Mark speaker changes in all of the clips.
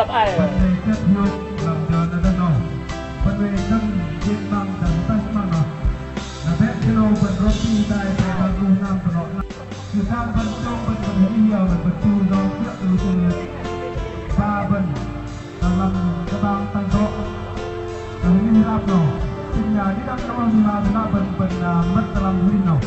Speaker 1: lập ai
Speaker 2: vấn đề chất hiệu làm cho nó đơn đầu vấn đề nâng diện bằng chẳng tay bằng nó là vẽ cái đồ phần roti tại tại bằng cùng nam của nó từ tham phần trong phần phần nhiều và phần chu do trước từ từ ba phần là làm cái bang tăng độ là như làm nó sinh nhà đi đăng cho mình là phần phần mất làm hình nào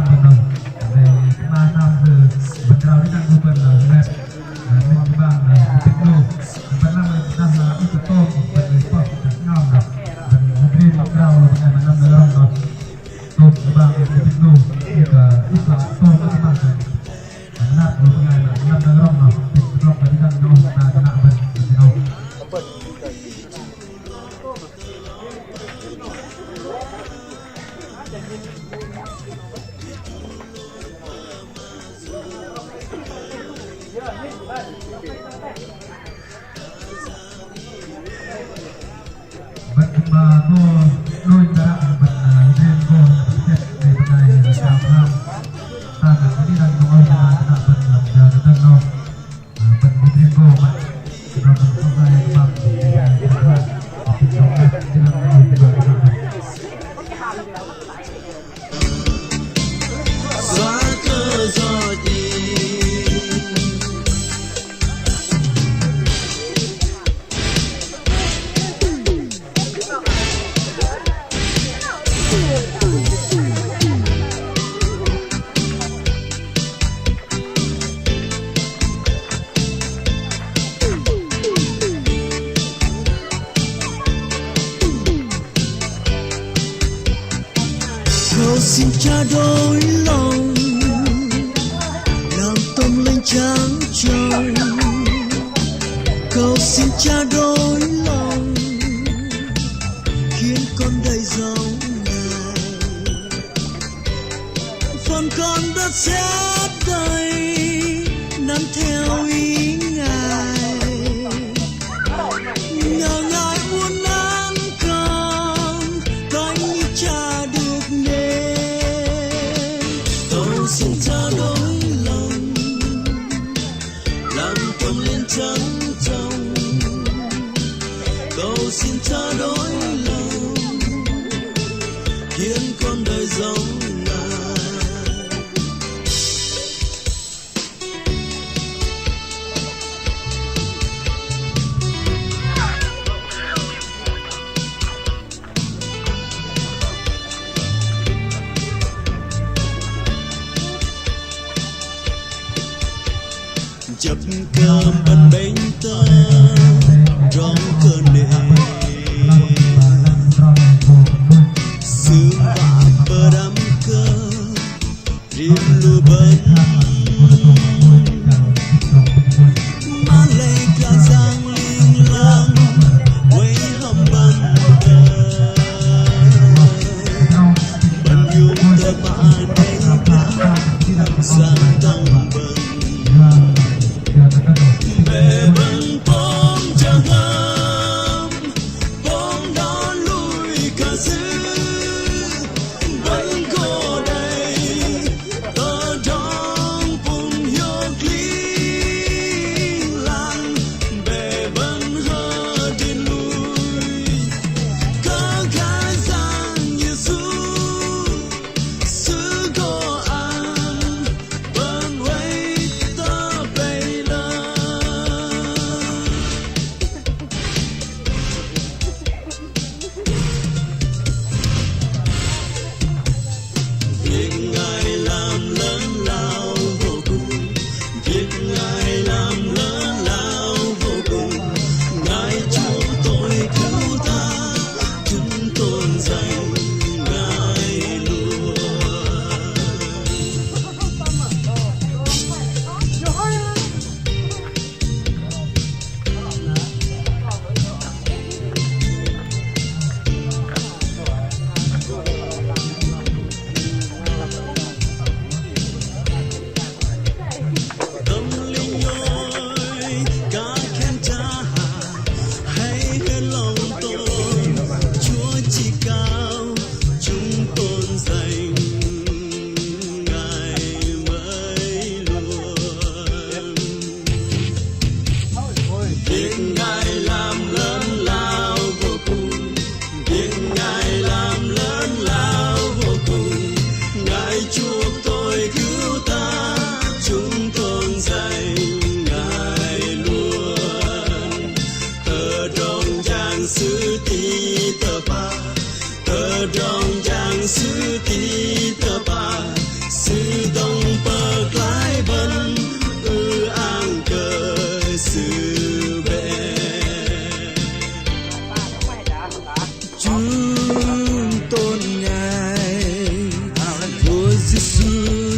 Speaker 2: benar. Mana betul ini kan bukan net. Memang bang itu pernah dah itu tuh berlipat ngam dah. Dan dream kau dengan macam dalam dah. Tuh bang itu itu tuh macam mana? Nak dengan macam dalam dah. Itu tadi kan nak betul. Bago nuôi ra mình riêng cô chết để bên này là sao không ta cần đi đang nói là mình làm giờ được tân đâu mình riêng cô mà rồi mình không phải bằng để không thì nó
Speaker 1: xóa cơ do gì cầu xin cha đôi lòng làm tâm linh trắng tròn cầu xin cha đôi lòng khiến con đầy giống ngài phần con đã xét đầy nắm theo ý ngài nhờ ngài muốn ăn con coi như cha được nên cầu xin cha đôi lòng làm tâm liên trắng trong cầu xin cha đôi lòng khiến con đời giống ngài. Chập cơm bên bánh tơ rong cơn nề sương bạc bờ đám cơ riêng lưu bên má lê cả giang liên lang quay hầm bằng bần dung tơ mà đây cả giang tông bần bề bần bom chẳng hầm bom đó lùi cả dư vẫn cô đây tờ trong vùng hiếu kling làng bề bần hơ đi lùi cơ khai giang Giêsu sư cô ăn bờ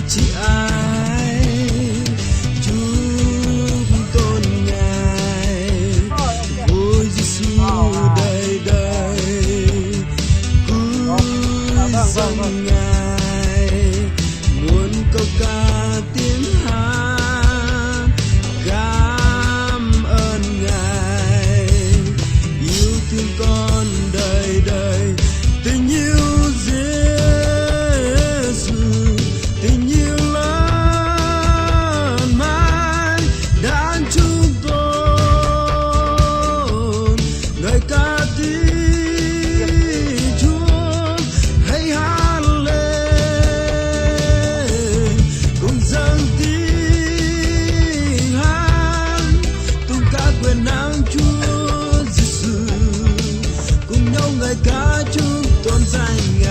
Speaker 1: chỉ ai chúc tôn ngài ôi Giêsu đời đời cứu dâng ngài muốn câu ca tiếng hát cảm ơn ngài yêu thương con đời đời tình yêu Giêsu tình yêu lớn mãi đã chúng tôi ngợi ca tiếng Chúa hãy hát lên cùng dâng tiếng hát tung ca quyền năng Chúa Giêsu cùng nhau ngợi ca chúc tôn danh ngài.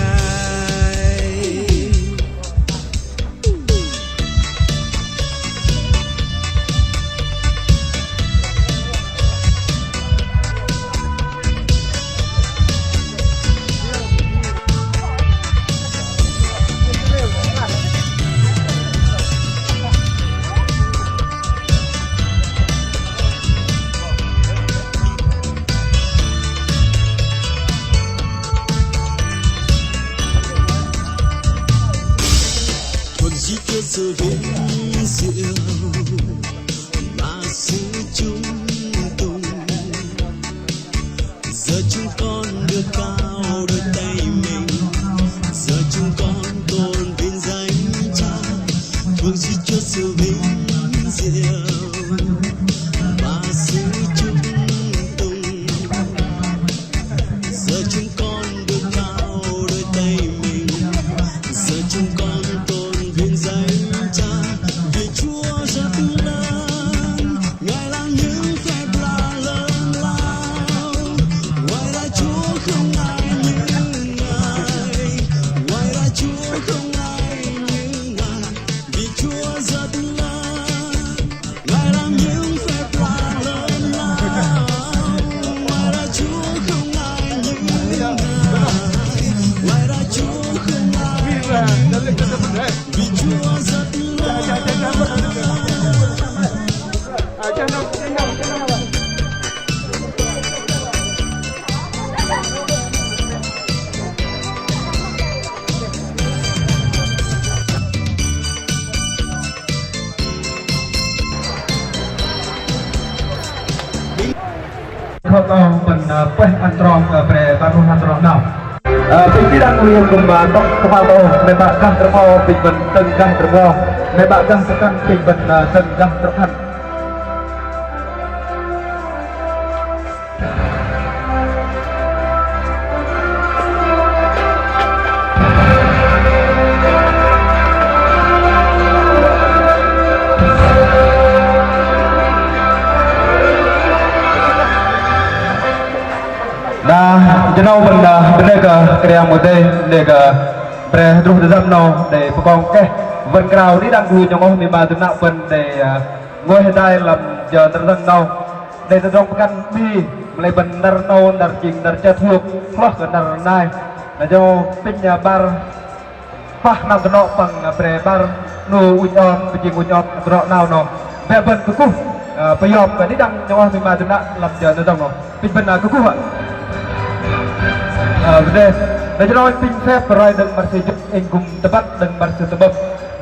Speaker 1: Thuần di Chúa sự vinh diệu và sự chung tùng giờ chúng con đưa cao đôi tay mình giờ chúng con tôn vinh danh Cha thuần di Chúa sự vinh diệu và sự chung tùng giờ chúng con đưa cao đôi tay mình giờ chúng con tôn vinh danh Cha vì Chúa rất lớn ngài làm những phép lạ lớn lao ngoài ra Chúa không ai như ngài ngoài ra Chúa không ai như ngài vì Chúa rất lớn ngài làm những phép lạ lớn lao ngoài ra Chúa không ai như ngài ngoài ra Chúa không ai vì Chúa rất
Speaker 2: Kau tahu peh antrong bre baru antrong now. Pimpinan Ulian Gumba Tok Kepala Mebakah Termau Pimpen Tenggah Termau Mebakah Sekan Pimpen Tenggah Terkan. Nah, jenau benda ke kriang mute để ke pre terus dalam no để pokong ke vân krau đi đang vui trong ông miền Tây nạo vân để ngôi hiện đại làm giờ tân dân đâu để tân dân căn bi lại vân dar no dar chinh dar chat thuộc khloh ke dar nai là cho pin nhà bar phah nam keno bằng pre bar nu ujon pejing ujon keno nào no về vân cứ cú bây giờ cái đi đang trong ông miền Tây nạo làm giờ tân dân no pin vân cứ cú hả vấn để cho nói pin phép rồi đừng mà sử dụng ingum tepat đừng mà sử dụng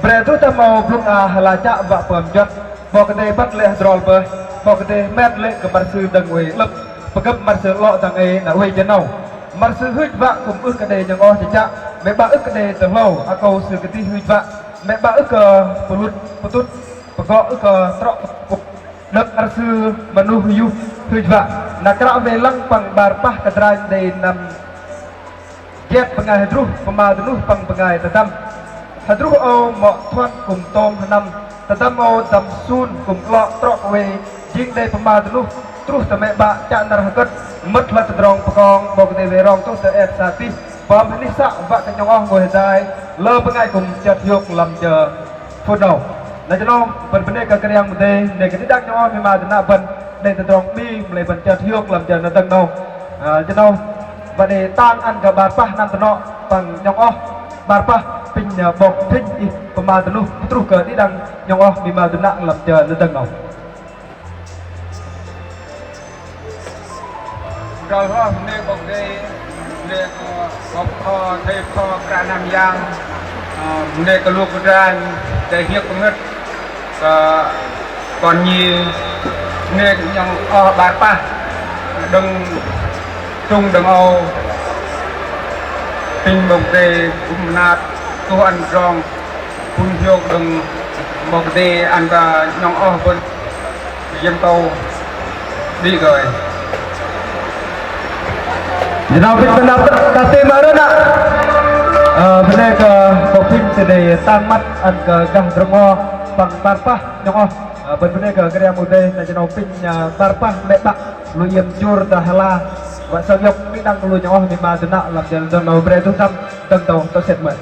Speaker 2: về tôi ta mau plung là chạ và phẩm chất vào cái đây bắt lệ rồi với vào cái đây mét lệ cái mặt sư đừng quỳ lập và cấp mặt sư lọ thằng ấy là quỳ chân nào mặt sư hít vạ cùng ước cái đây nhang o thì chạ mẹ ba ước cái đây từ lâu à câu sư cái tí hít vạ mẹ ba ước một chút và gõ ước trọ cục đất mặt sư mà nu hít vạ là cái về lăng bằng bar pah cái trai đây nằm Jet pengai hadruh pemadunuh pang pengai tetam hadruh o mok thuan cùng tom hanam tetam o dam sun cùng klok trok we jing dei pemadunuh terus teme ba cha nar hakat mất la trong pekong bok de we rong tu te et sati pom ni sa ba ka nyong ngồi dai lơ pengai cùng chat yok lam chờ phun đầu là cho nó phần vấn đề cả cái yang de để cái đắc nyong mi ma na ban để trong bi le ban chat yok lam chờ na tang đâu cho nó và để tan ăn cả bát pa nam tano bằng nhong o bát pa pin bọc thinh ประมาณตัวนู้ตรุกเกิดที่ดังยองมีมาตัวนักหลับเจอตั้งเอา
Speaker 3: เราก็เนกบอกได้เนกบอกพอเทพอการนำยางเนกลูกกระดานได้เหี้ยกเงิดก็ก่อนยีเนกยังบาดป่ะดึงtrung đừng ao tình bồng đề cũng nát tu ăn rong phun vô đừng bồng đề ăn và nhong o vân dân tàu đi rồi
Speaker 2: thì nào mình làm ta tìm ở đó nè bên đây có phim sẽ để tăng mắt ăn găng rong o bằng parpa nhong o bên đây cái đây một đây là cho nó phim parpa mẹ bạc lu yem jur dah hala và sau dọc cái đăng lui nhỏ thì mà từ nạo làm cho dân đầu về trung tâm tầng tàu tôi sẽ mời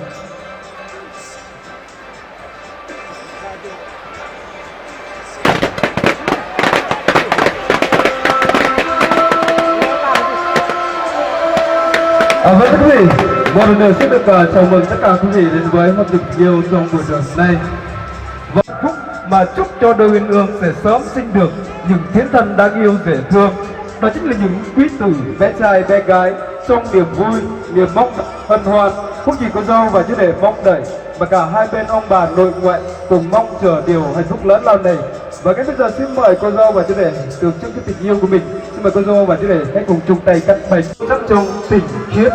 Speaker 2: với quý vị một lần nữa xin được chào mừng tất cả quý vị đến với một dịp yêu trong buổi trường này và phúc mà chúc cho đôi uyên ương sẽ sớm sinh được những thiên thần đáng yêu dễ thương. Đó chính là những quý tử bé trai bé gái trong niềm vui, niềm mong hân hoan, không chỉ có dâu và chú rể mong đợi mà cả hai bên ông bà nội ngoại cùng mong chờ điều hạnh phúc lớn lao này. Và ngay bây giờ xin mời cô dâu và chú rể tượng trưng cái tình yêu của mình. Xin mời cô dâu và chú rể hãy cùng chung tay cắt bánh chắc trong tình khiết.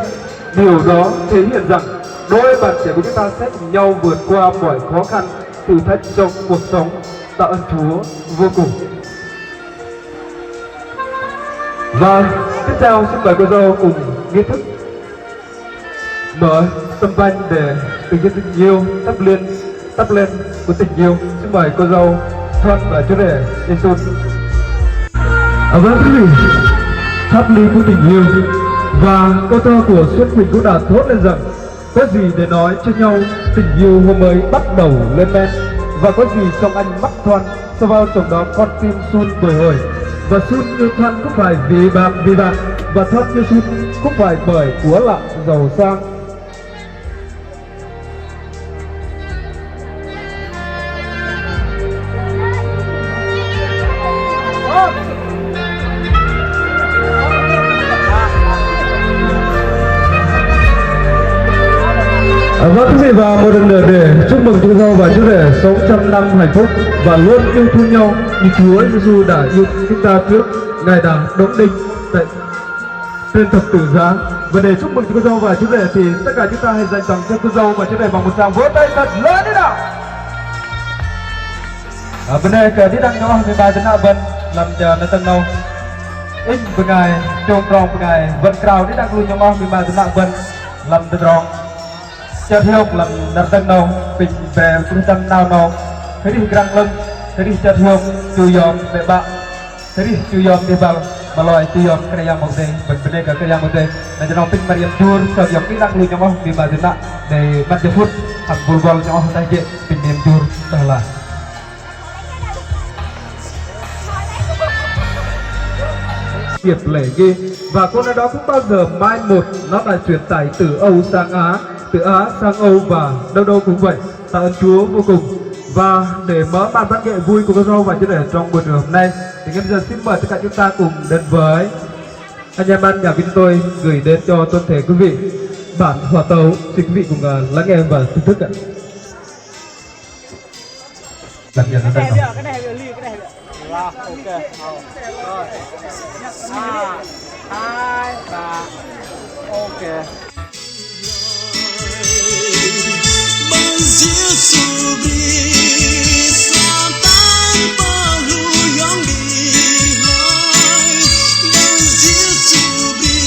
Speaker 2: Điều đó thể hiện rằng đôi bạn trẻ của chúng ta sẽ cùng nhau vượt qua mọi khó khăn, thử thách trong cuộc sống. Tạ ơn Chúa vô cùng. Và tiếp theo xin mời cô dâu cùng nghi thức mở tâm văn để tình yêu tắp lên của tình yêu. Xin mời cô dâu Thuận và chú rể Jesus. Vâng quý vị, thắp ly của tình yêu. Và câu thơ của Xuân Quỳnh cũng đã thốt lên rằng có gì để nói cho nhau, tình yêu hôm mới bắt đầu lên men. Và có gì trong anh mắt Thoan, sau vào trong đó con tim Xuân bồi hồi. Và Xuân như Thoan cũng phải vì bạn, và Thoan như Xuân cũng phải bởi của lặng giàu sang. Vâng quý vị, và một lần nữa để chúc mừng chú dâu và chú rể sống trăm năm hạnh phúc và luôn yêu thương nhau như Chúa Giêsu đã yêu chúng ta trước ngày đàng đóng đinh tại trên thập tự giá. Và để chúc mừng chú dâu và chú rể thì tất cả chúng ta hãy dành tặng cho cô dâu và chú rể bằng một tràng vỗ tay thật lớn đấy nào. Bên đây cờ đi đăng nhỏ 13 đến Vân làm chờ nơi tân nâu ít với ngài trông rong với ngài Vân Crào đi đăng luôn nhỏ 13 đến Vân làm từ rong cho theo làm đặt tân nâu bình về trung tâm nào nâu thế thì răng lưng thế thì cho theo chui giòm để bạn thế thì chui giòm để bạn mà loài chui giòm cái này yang một đây bên đây cái yang một đây là cho nó pin Mariam tour sau giòm cái đăng luôn nhỏ 13 đến để bắt phút học volleyball nhỏ tay dễ pin Mariam tour đó là Việt lễ ghi và con nói đó cũng bao giờ mai một nó lại truyền tải từ Âu sang Á, từ Á sang Âu và đâu đâu cũng vậy. Tạ ơn Chúa vô cùng. Và để mở màn văn nghệ vui của con dâu và chú rể trong buổi hôm nay thì ngay bây giờ xin mời tất cả chúng ta cùng đến với anh em ban nhạc chúng tôi gửi đến cho toàn thể quý vị bản hòa tấu. Xin quý vị cùng lắng nghe và thưởng thức ạ. Đặt nhận cái này được, cái này được. Wow, ok. Rồi. 2, 3. Ok.
Speaker 1: Bằng giết dù bi xa tan bao lưu nhóm đi hỏi bằng giết dù bi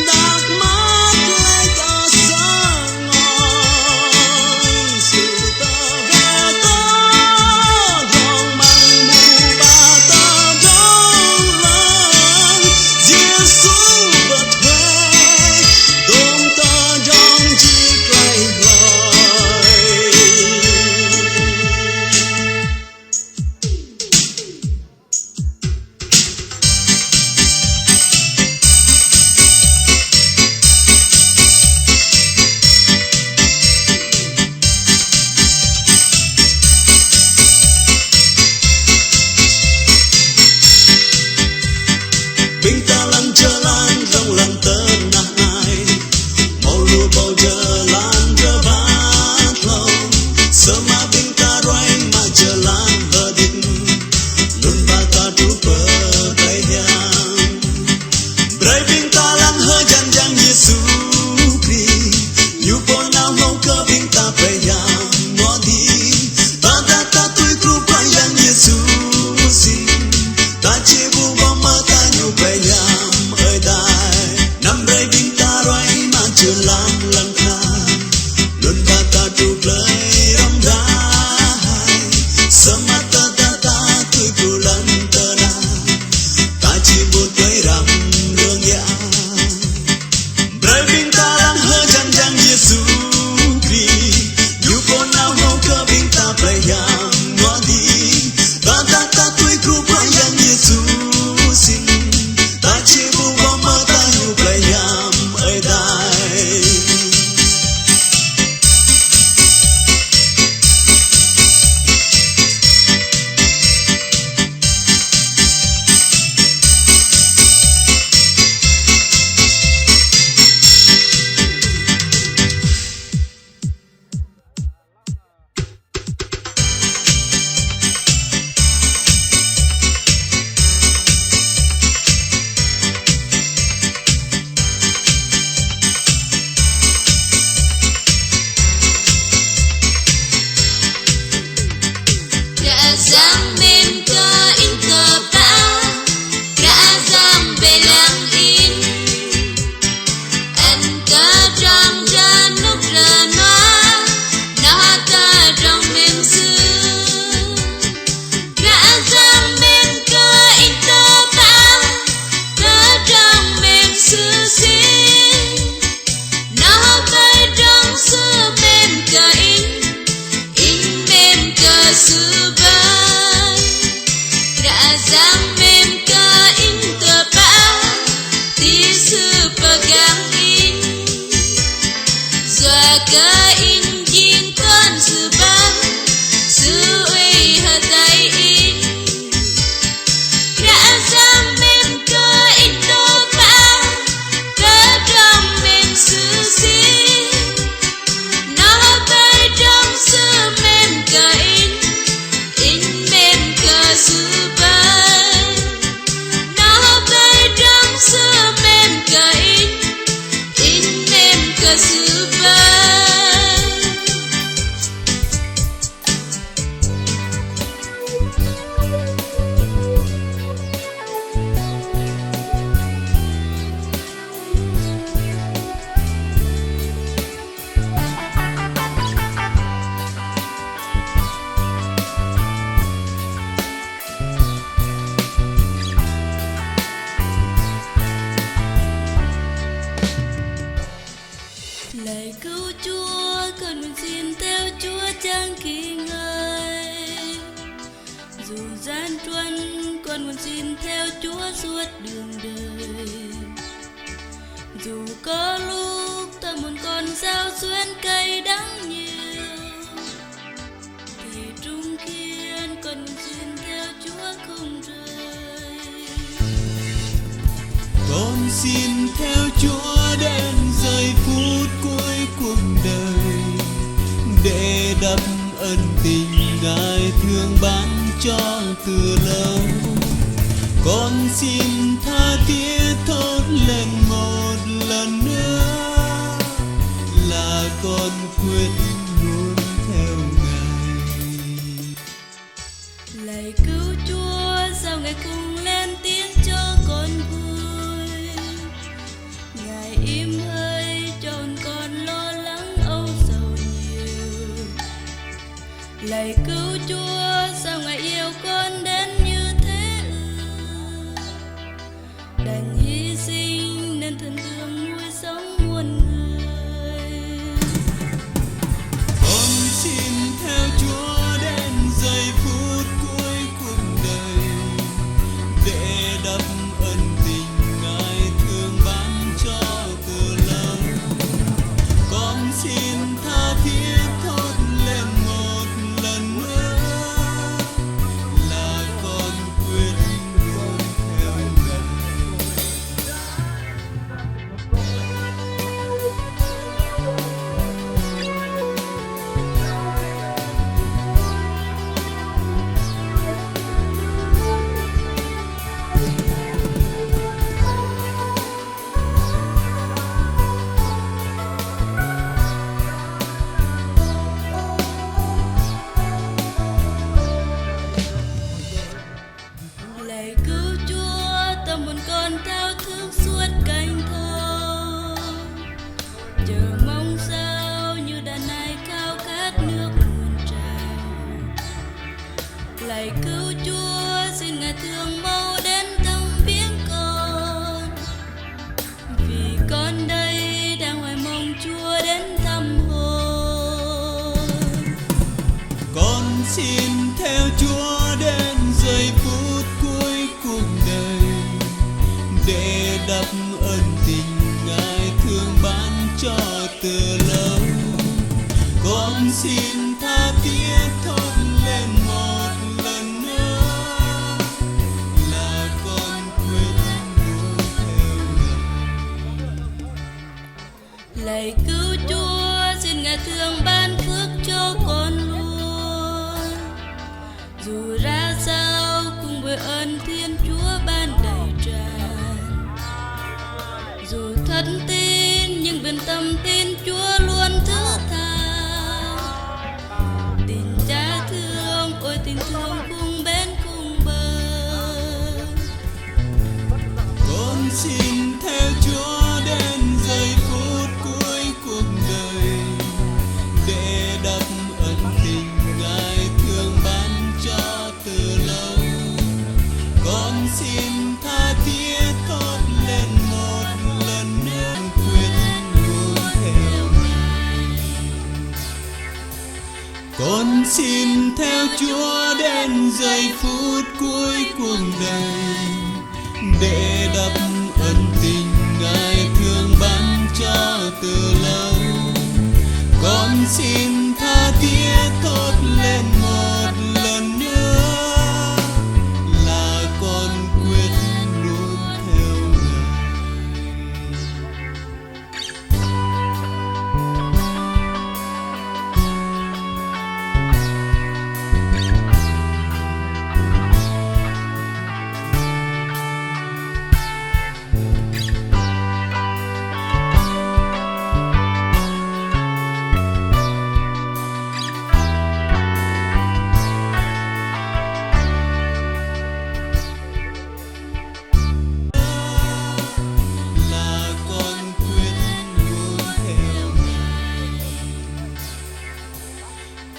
Speaker 1: đạc mắt lấy cả sáng ngon sự ta về ta dòng bằng mù bà ta đông lớn giết xuống bật huê tôn ta trong chiếc lay lời
Speaker 4: Giang mềm cơ in tờ bão tí sư pegang in Dua cơ in jing con sư ba sư uy hà tay in Đã giang mềm cơ in tờ bão cơ trong mềm sư xin Nó bay trong sư mềm cơ in mềm cơ sư Lạy cứu Chúa, con nguyện xin theo Chúa chẳng kỳ ngơi. Dù gian truân, con nguyện xin theo Chúa suốt đường đời. Dù có lúc ta muốn con sao xuyên cay đắng nhiều, thì trung kiên con nguyện xin theo Chúa không rời.
Speaker 1: Con xin theo Chúa đến giây phút cuối cuộc đời, để đắp ân tình Ngài thương ban cho từ lâu. Con xin tha thiết thốt lên một lần nữa là con quyết luôn theo Ngài.
Speaker 4: Lạy cứu Chúa, sao Ngài không lên tiếng cho con vui? Ngài im hơi chọn con lo lắng âu sầu nhiều. Lạy cứu Chúa, sao Ngài yêu con đến như thế ư? Đành hy sinh nên thân thương nuôi sống muôn người.
Speaker 1: Con xin theo Chúa đến giây phút cuối cuộc đời, để đắp ân tình Ngài thương ban cho từ lâu. Con xin tha thiết thốt lên một lần nữa là con quyết luôn theo Ngài.
Speaker 4: Lạy cứu Chúa, tâm hồn con thao thức suốt cánh thơ, chờ mong sao như đàn này khao khát nước nguồn trào. Lạy cứu Chúa, xin Ngài thương mau đến thăm viếng con, vì con đây đang hoài mong Chúa đến thăm hồn.
Speaker 1: Con xin theo Chúa đến giây phút cuối cuộc đời, để đắp ân tình Ngài thương ban cho từ lâu. Con xin tha thiết thốt lên một lần nữa là con quyết luôn theo Ngài.
Speaker 4: Lạy cứu Chúa, xin Ngài thương ban phước cho con luôn. Dù ra sao cùng với ơn Thiên Chúa ban đầy tràn. Dù thất tin nhưng bên tâm tin Chúa luôn thứ tha. Tình Cha thương, ôi tình thương cùng bên cùng bờ.
Speaker 1: Con xin theo Chúa đến giây phút cuối cuộc đời, để đắp ân tình Ngài thương ban cho từ lâu. Con xin tha thiết thốt lên một lần nữa, quyết luôn theo Ngài. Con xin theo Chúa đến giây phút cuối cuộc đời, để đắp ân tình Ngài thương ban cho từ lâu. Con xin tha thiết thốt lên một lần nữa là con quyết luôn theo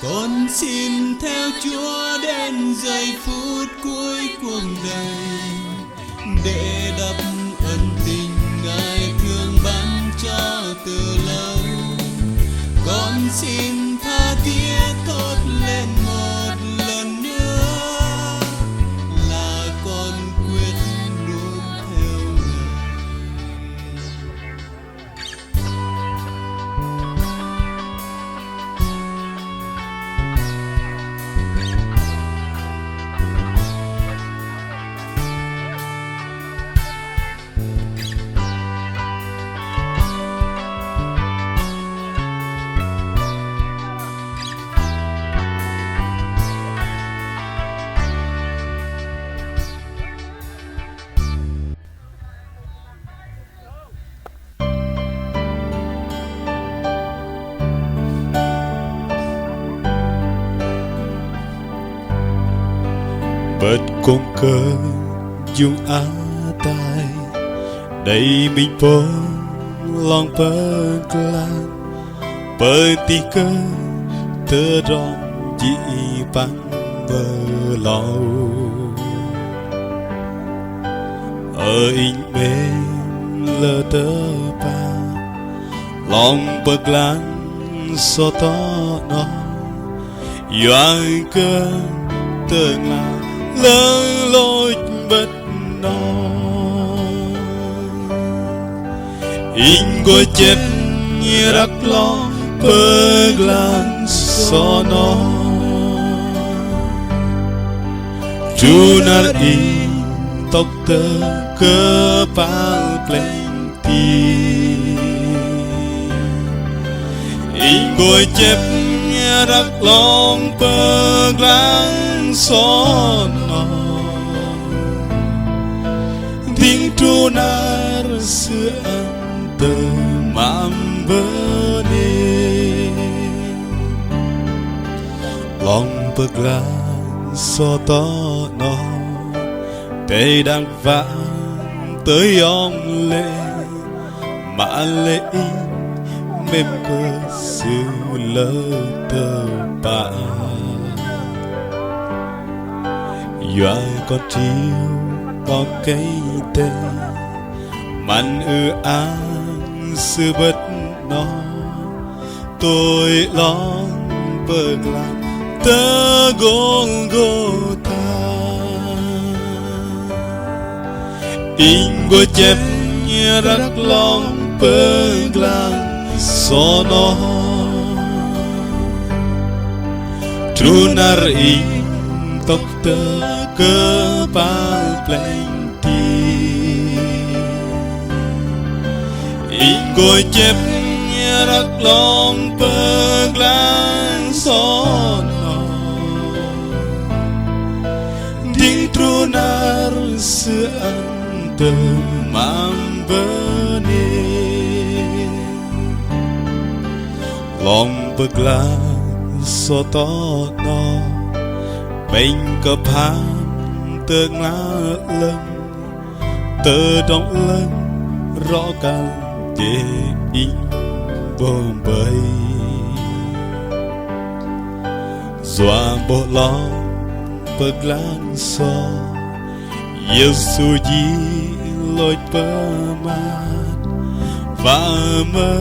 Speaker 1: con xin theo Chúa đến giây phút cuối cuộc đời, để đắp ân tình Ngài thương ban cho từ lâu. Con xin tha thiết thốt lên một lần nữa là con quyết luôn theo bật con cờ dùng á tai đầy mình bơ lòng bơ lan bơ tì cơ tơ rong dị băng bơ lâu ở in bên lơ tơ ba lòng bơ lan so to nó yoang cơ tơ ngao lơ lối bất no in go chết như rắc lo bơ lan so nó chu na in tóc tơ cơ bao lên ti in go chết như rắc lo bơ lan so nó tiếng tru nar xưa ăn tơ mam bơ nê lòng bơ lan so to nó tê đang vang tới ông lệ mà lệ mềm cơ xưa lơ tơ bà doa con chiêu có cây tê mạnh an sư bất nó tôi lon bơ lan tơ gôn gô ta in go chép như rắc lòng bơ lan so nó tru nar in tóc tơ cơ bao plenty in goi chép như rắc lòng bơ lan so nó tiếng tru nar xưa ăn tơ mang bơ nê lòng bơ lan so to nó bên cờ phá tơ ngã lưng tơ trong lưng rõ càng để in bom bầy doa bộ lòng bơ lan so Giêsu di lối bơ mát và mơ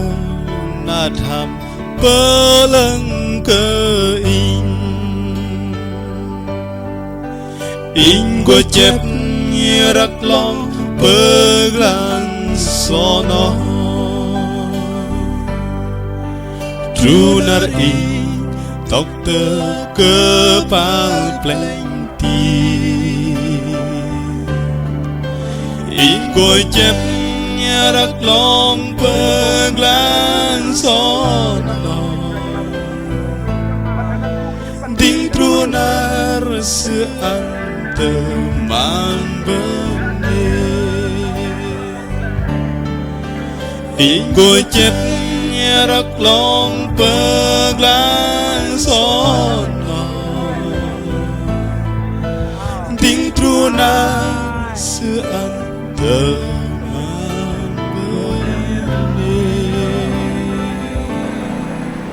Speaker 1: na tham bơ lưng cơ in in của chép như rắc lòng bơ lan so nó tru nar i tóc tơ cơ pang plenty in của chép như rắc lòng bơ lan so nó ding tru nar sự ăn teman benih Ingo cepnya rak long peglang sono Ding truna sean teman benih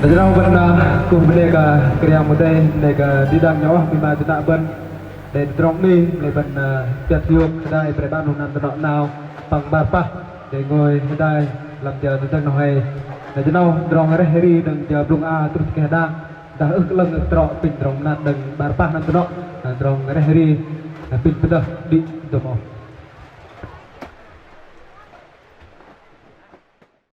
Speaker 2: Dari orang benar cùng mereka kerja muda mereka tidak nyawa bima tidak ben dari trong ni mereka tiap tiup kedai pereban unan tenok nau pang barpah dari ngồi kedai làm chờ từ trong này để cho nào trong cái hari đừng chờ blung a terus ke hadang dah leng trọ pin trong nan đừng barpah nan tenok trong cái hari pin pedah di domo